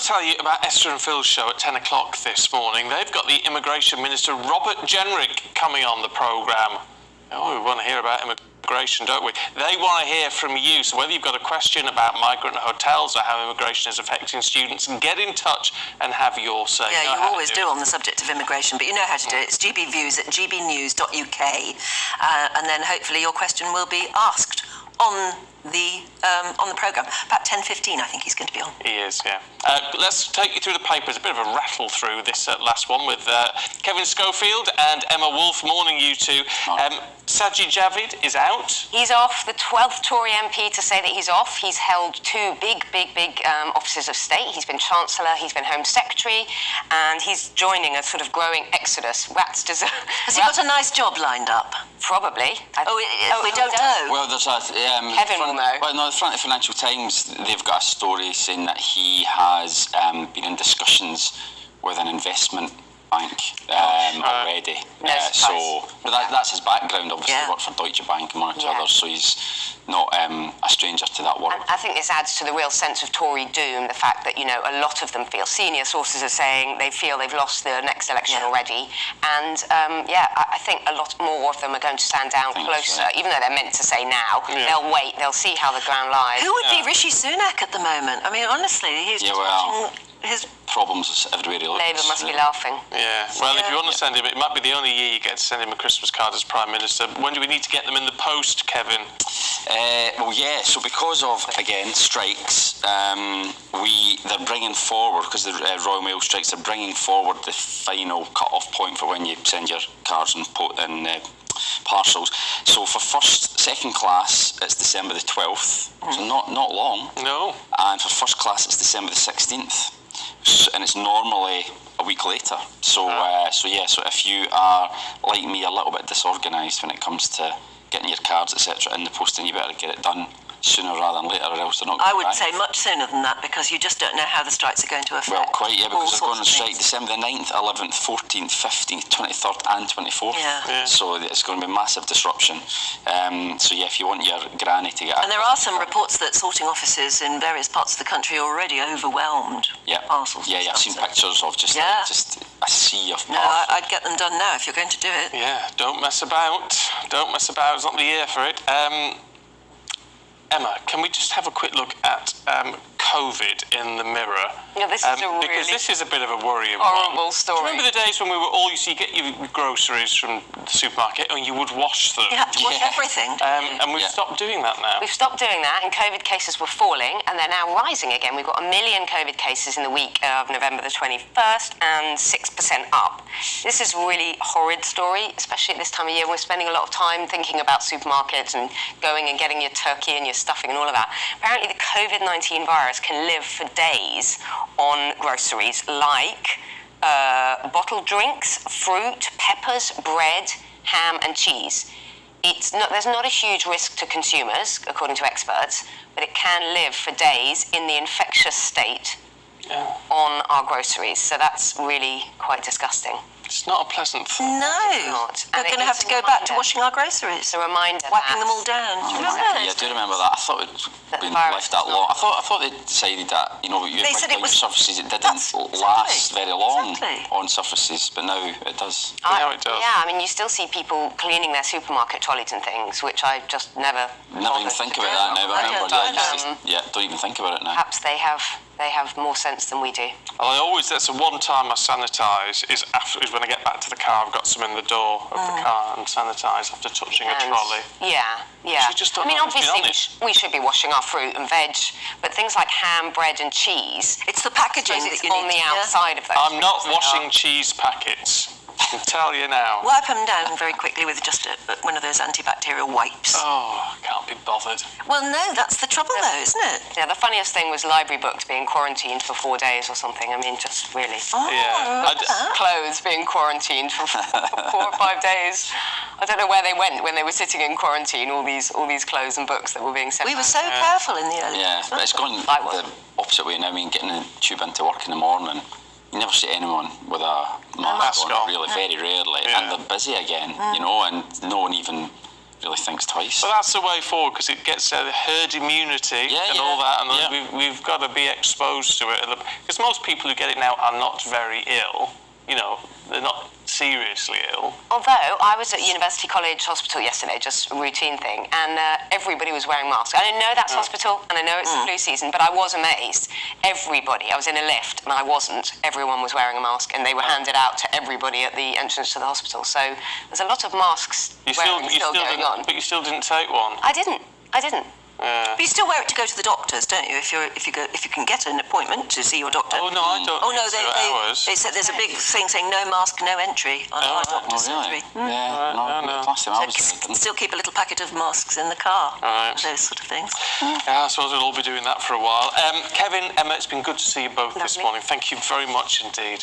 to tell you about Esther and Phil's show at 10 o'clock this morning. They've got the Immigration Minister, Robert Jenrick, coming on the programme. Oh, we want to hear about immigration, don't we? They want to hear from you. So whether you've got a question about migrant hotels or how immigration is affecting students, get in touch and have your say. Yeah, you always do on the subject of immigration, but you know how to do it. It's GBViews at gbnews.uk, and then hopefully your question will be asked on the programme. About 10:15, I think he's going to be on. He is, yeah. Let's take you through the papers. A bit of a rattle through this last one with Kevin Schofield and Emma Wolfe. Morning, you two. Sajid Javid is out. He's off. The 12th Tory MP to say that he's off. He's held two big offices of state. He's been Chancellor, he's been Home Secretary, and he's joining a sort of growing exodus. Has he got a nice job lined up? Probably. We don't know. Well, there's a... Kevin will know. Well, no, the front of the Financial Times, they've got a story saying that he has been in discussions with an investment bank already. But that's his background, obviously. He worked for Deutsche Bank and one or two others, so he's not a stranger to that world. And I think this adds to the real sense of Tory doom, the fact that, a lot of them feel, senior sources are saying they feel they've lost the next election already. And, I think a lot more of them are going to stand down closer, even though they're meant to say now. They'll wait, they'll see how the ground lies. Who would be Rishi Sunak at the moment? I mean, honestly, he's just watching his... Problems everywhere he looks. Labour must be laughing. Yeah, well, if you want to send him, it might be the only year you get to send him a Christmas card as Prime Minister. When do we need to get them in the post, Kevin? So because of, again, strikes, they're bringing forward, because the Royal Mail strikes, they're bringing forward the final cut-off point for when you send your cards and parcels. So for second class, it's December the 12th, so not long. No. And for first class, it's December the 16th. And it's normally a week later. So if you are, like me, a little bit disorganised when it comes to getting your cards, etc., in the post, then you better get it done sooner rather than later, or else they're not going to I would say much sooner than that, because you just don't know how the strikes are going to affect. Well, quite, because they're going to strike December the 9th, 11th, 14th, 15th, 23rd and 24th. Yeah. So it's going to be massive disruption. If you want your granny to get... And there are some reports that sorting offices in various parts of the country are already overwhelmed with parcels. Yeah, I've seen pictures of just a sea of parcels. No, I'd get them done now if you're going to do it. Yeah, don't mess about. Don't mess about. It's not the year for it. Emma, can we just have a quick look at COVID in the mirror? Yeah, this is a because this is a bit of a worrying horrible one. story. Do you remember the days when we were all used to get your groceries from the supermarket and you would wash them? You had to wash everything. And we've stopped doing that now. We've stopped doing that, and COVID cases were falling, and they're now rising again. We've got 1 million COVID cases in the week of November the 21st, and 6% up. This is a really horrid story, especially at this time of year. We're spending a lot of time thinking about supermarkets and going and getting your turkey and your stuffing and all of that. Apparently the COVID-19 virus can live for days on groceries like bottled drinks, fruit, peppers, bread, ham and cheese. There's not a huge risk to consumers, according to experts, but it can live for days in the infectious state on our groceries. So that's really quite disgusting. It's not a pleasant thing. No. We're going to have to go back to washing our groceries. It's a reminder. Wiping them all down. Do you remember? Yeah, I do remember that. I thought it'd been left that long. I thought they decided that, surfaces, it didn't last very long on surfaces, but now it does. Now it does. Yeah, I mean, you still see people cleaning their supermarket trolleys and things, which I just never even think about that now. Don't even think about it now. Perhaps they have more sense than we do. Well, that's the one time I sanitise is when I get back to the car. I've got some in the door of the car and sanitise after touching a trolley. Yeah. I mean, obviously we should be washing our fruit and veg, but things like ham, bread and cheese, it's the packaging that you on the outside of those. I'm not washing cheese packets. I can tell you now. Wipe them down very quickly with just one of those antibacterial wipes. Oh, I can't be bothered. Well, no, that's the trouble though, isn't it? Yeah, the funniest thing was library books being quarantined for 4 days or something. I mean, just really. Clothes being quarantined for 4 or 5 days. I don't know where they went when they were sitting in quarantine, all these clothes and books that were being sent. We were so careful in the early days. Yeah, but it's gone the opposite way now. I mean, getting a tube into work in the morning, you never see anyone with a mask on, really, very rarely. And they're busy again, and no one even really thinks twice. But that's the way forward, because it gets herd immunity all that, and we've got to be exposed to it. Because most people who get it now are not very ill. You know, they're not seriously ill. Although I was at University College Hospital yesterday, just a routine thing, and everybody was wearing masks. I know that's hospital, and I know it's the flu season, but I was amazed. Everybody, I was in a lift, and I wasn't. Everyone was wearing a mask, and they were handed out to everybody at the entrance to the hospital. So there's a lot of masks going on. But you still didn't take one. I didn't. But you still wear it to go to the doctors, don't you? If you can get an appointment to see your doctor. Oh no, I don't. Oh no, they said there's a big thing saying no mask, no entry on our doctor's surgery. Yeah, no. Last time I was there, Still keep a little packet of masks in the car. Right. Those sort of things. Yeah, I suppose we'll all be doing that for a while. Kevin, Emma, it's been good to see you both this Lovely. morning. Thank you very much indeed.